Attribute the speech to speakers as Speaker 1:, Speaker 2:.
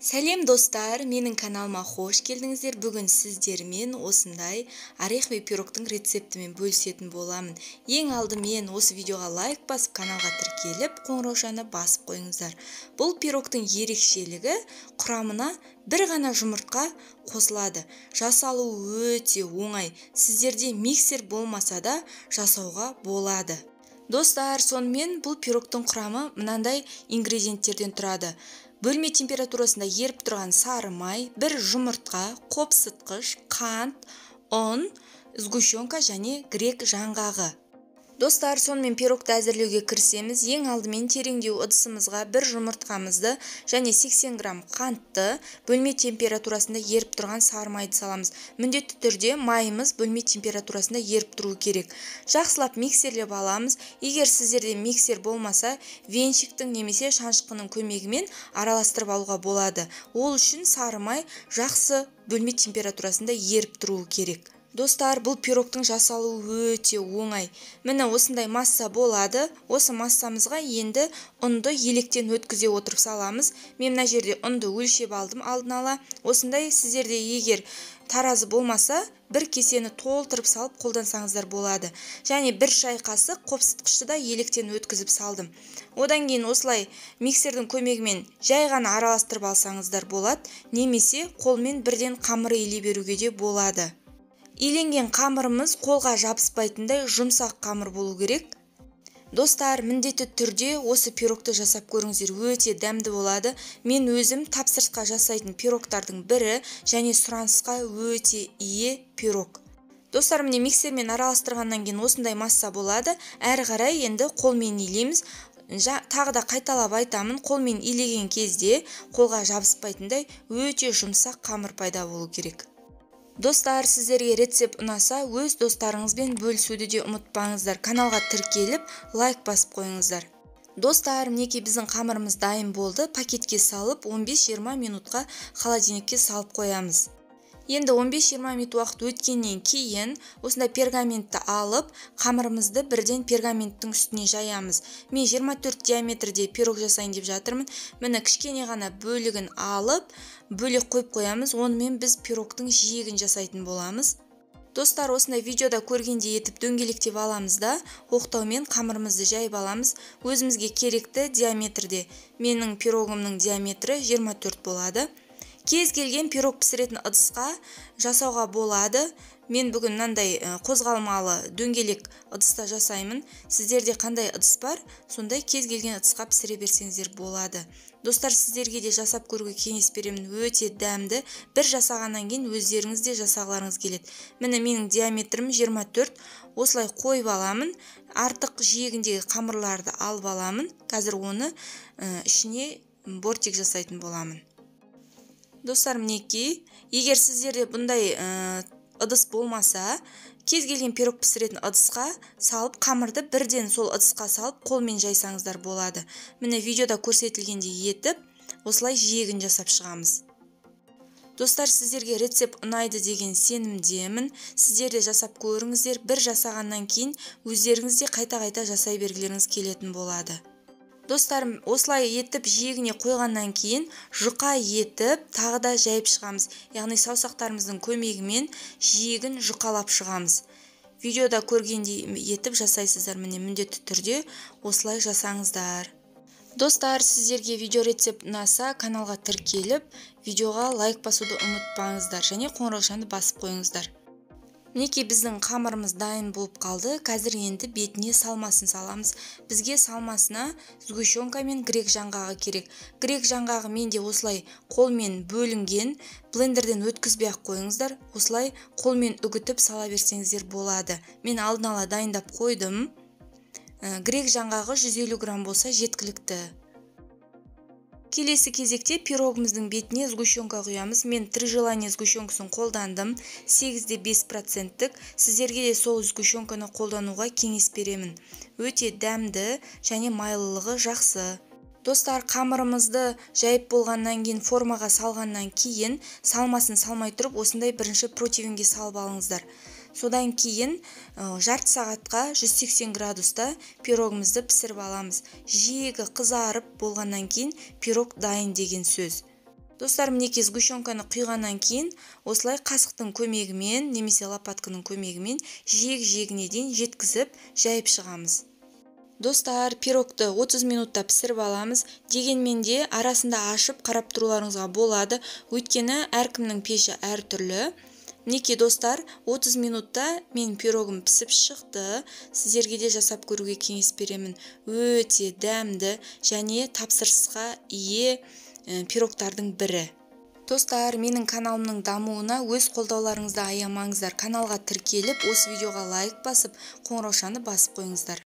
Speaker 1: Сәлем достар, менің каналыма қош келдіңіздер. Бүгін сіздермен осындай ореховый пирогтың рецептімен бөлісетін боламын. Ең алдымен осы видеоға лайк басып, каналға тіркеліп, қоңыраушаны басып қойыңыздар. Бұл пирогтың ерекшелігі құрамына бір ғана жұмыртқа қосылады. Жасалу өте оңай. Сіздерде миксер болмаса да жасауға болады. Достар, сонымен бұл пирогтың құрамы мынандай ингредиенттерден тұрады. Бөлме температурасында еріп тұрған сары май, бір жұмыртқа, қопсытқыш, қант, ұн, сгущенка және грек жаңғағы. Достар, сонымен пирогты әзірлеуге кірісеміз. Ең алдымен тереңдеу ыдысымызға бір жұмыртқамызды және 80 грамм қантты, бөлме температурасында еріп тұрған сары майды саламыз. Міндетті түрде майымыз бөлме температурасында еріп тұруы керек. Жақсылап миксерлеп аламыз. Егер сіздерде миксер болмаса, венчиктің немесе шаншқының көмегімен араластырып алуға болады. Ол үшін сары май жақсы бөлме температурасында еріп тұруы керек. Достар, бұл пирогтың жасалуы өте оңай. Міне осындай масса болады. Осы массамызға енді ұнды електен өткізе отырып саламыз. Мен мына жерде ұнды өлшеп алдым алдын ала. Осындай сіздерде егер таразы болмаса, бір кесені толтырып салып қолдансаңыздар болады. Және бір шай қасық қопсытқышты да електен өткізіп салдым. Одан кейін осылай миксердің көмегімен жай ғана араластырып алсаңыздар болады, немесе қолмен бірден қамыр илей беруге де болады. Иленген қамырымыз қолға жабыспайтындай жұмсақ қамыр болу керек. Достар, міндетті түрде осы пирогты жасап көріңіздер, өте дәмді болады. Мен өзім тапсырысқа жасайтын пирогтардың бірі және сұранысқа өте ие пирог. Достар, міне миксермен араластырғаннан кейін осындай масса болады. Әрі қарай енді қолмен илейміз. Тағы да қайталап айтамын, қолмен илеген кезде қолға жабыспайтындай өте жұмсақ қамыр пайда болу керек. Достар, сіздерге рецепт ұнаса, өз достарыңызбен бөлісуді де ұмытпаңыздар. Каналға тіркеліп, лайк басып қойыңыздар. Достар, мінекей біздің қамырымыз дайын болды. Пакетке салып, 15-20 минутқа холодильникке салып қоямыз. Енді 15-20 минут уақыт өткеннен кейін осындай пергаментті алып, қамырымызды бірден пергаменттің үстіне жаямыз. Мен 24 диаметрде пирог жасайын деп жатырмын. Міне кішкене ғана бөлігін алып, бөлек қойып қоямыз. Онымен біз пирогтың жиегін жасайтын боламыз. Достар, осындай видеода көргендей етіп дөңгелектеп аламыз да, оқтаумен қамырымызды жайып аламыз. Өзімізге керекті диаметрде. Менің пирогымның диаметрі 24 болады. Кез келген пирог пісіретін ыдысқа жасауға болады. Мен бүгін мынандай қозғалмалы дөңгелек ыдыста жасаймын. Сіздерде қандай ыдыс бар, сондай кез келген ыдысқа пісіре берсеңіздер болады. Достар, сіздерге де жасап көруге кеңес беремін. Өте дәмді. Бір жасағаннан кейін өздеріңіз де жасағыларыңыз келеді. Міне менің диаметрім 24. Осылай қойып аламын. Артық жиегіндегі қамырларды алып аламын. Қазір оны ішіне бортик жасайтын боламын. Достар, мінекей, егер сіздерде бұндай ыдыс болмаса, кез келген пирог пісіретін ыдысқа салып, қамырды бірден сол ыдысқа салып, қолмен жайсаңыздар болады. Міне видеода көрсетілгендей етіп, осылай жиегін жасап шығамыз. Достар, сіздерге рецепт ұнайды деген сенімдемін. Сіздерде жасап көріңіздер, бір жасағаннан кейін өздеріңізде қайта-қайта жасай бергілеріңіз келетін болады. Достар, осылай етіп жиегіне қойғаннан кейін жұқа етіп тағы да жайып шығамыз. Яғни саусақтарымыздың көмегімен жиегін жұқалап шығамыз. Видеода көргендей етіп жасайсыздар, міне міндетті түрде осылай жасаңыздар. Достар, сіздерге видео рецепт ұнаса, каналға тіркеліп, видеоға лайк басуды ұмытпаңыздар және қоңыраушаны басып қойыңыздар. Мінекей біздің қамырымыз дайын болып қалды. Қазір енді бетіне салмасын саламыз. Бізге салмасына сгущенка мен грек жаңғағы керек. Грек жаңғағы менде осылай қолмен бөлінген, блендерден өткізбей ақ қойыңыздар. Осылай қолмен үгітіп сала берсеңіздер болады. Мен алдын ала дайындап қойдым. Грек жаңғағы 150 грамм болса жеткілікті. Келесі кезекте пирогымыздың бетіне сгущенка құямыз. Мен 3 желание сгущенкасын қолдандым. 8,5%. Сіздерге де сол сгущенканы қолдануға кеңес беремін. Өте дәмді және майлылығы жақсы. Достар, қамырымызды жайып болғаннан кейін, формаға салғаннан кейін, салмасын салмай тұрып, осындай бірінші противенге салып алыңыздар. Содан кейін жарты сағатқа 180 градуста пирогымызды пісіріп аламыз. Жиегі қызарып болғаннан кейін пирог дайын деген сөз. Достар, мінекей сгущенканы құйғаннан кейін осылай қасықтың көмегімен немесе лопатканың көмегімен жиегіне дейін жеткізіп жайып шығамыз. Достар, пирогты 30 минутта пісіріп аламыз. Дегенмен де арасында ашып қарап тұруларыңызға болады, өйткені әркімнің пеші әртүрлі. Мінекей достар, 30 минутта мен пирогым пісіп шықты. Сіздерге де жасап көруге кеңес беремін. Өте дәмді және тапсырысқа ие пирогтардың бірі. Достар, менің каналымның дамуына өз қолдауларыңызды аямаңыздар. Каналға тіркеліп, осы видеоға лайк басып, қоңыраушаны басып қойыңыздар.